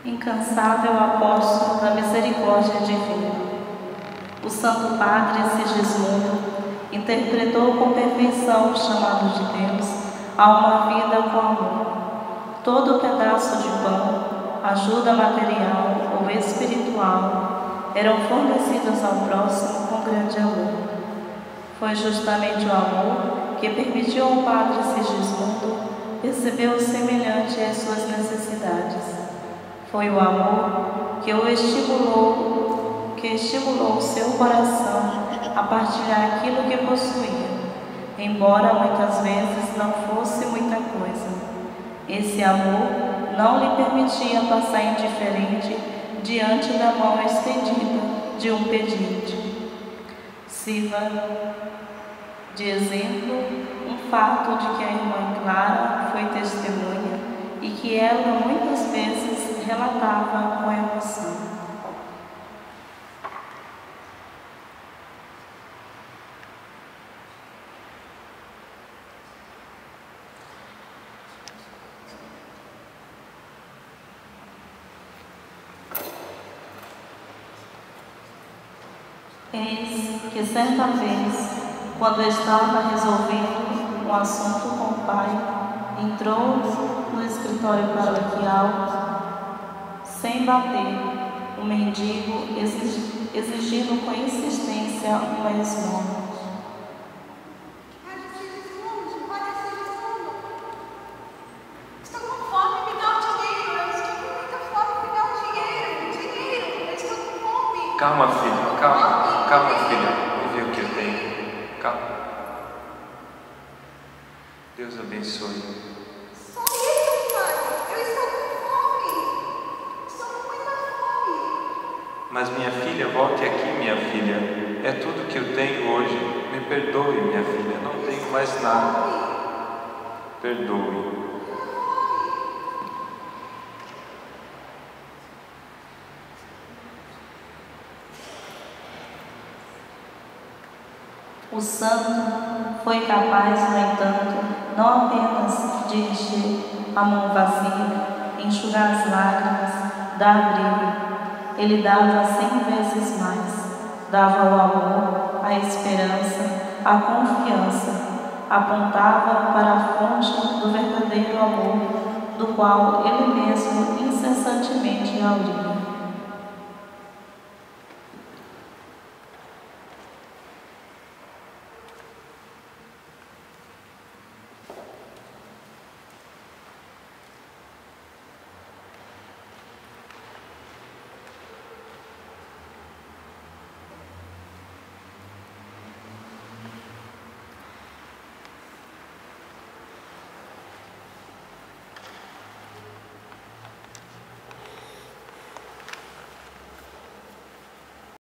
incansável apóstolo da misericórdia divina. O Santo Padre Sigismundo interpretou com perfeição o chamado de Deus a uma vida com amor. Todo pedaço de pão, ajuda material ou espiritual eram fornecidos ao próximo com grande amor. Foi justamente o amor que permitiu ao Padre Sigismundo perceber o semelhante às suas necessidades. Foi o amor que estimulou o seu coração a partilhar aquilo que possuía, embora muitas vezes não fosse muita coisa. Esse amor não lhe permitia passar indiferente diante da mão estendida de um pedinte. Sirva de exemplo um fato de que a irmã Clara foi testemunha e que ela muitas vezes relatava com emoção. Eis que certa vez, quando estava resolvendo um assunto com o pai, entrou no escritório paroquial sem bater, um mendigo exigindo com insistência uma esmola. Estou com fome, me dá o dinheiro. Eu estou com muita fome, me dá o dinheiro. Eu estou com fome. Calma, filha, calma, filha. Vou ver o que eu tenho. Calma. Deus abençoe. Só isso, pai. Eu estou com fome. Estou com muita fome. Mas minha filha, volte aqui, minha filha. É tudo que eu tenho hoje. Me perdoe, minha filha. Não tenho mais nada. Perdoe. O santo foi capaz, no entanto, não apenas de encher a mão vazia, enxugar as lágrimas, dar abrigo. Ele dava 100 vezes mais. Dava o amor, a esperança, a confiança. Apontava para a fonte do verdadeiro amor, do qual ele mesmo incessantemente auria.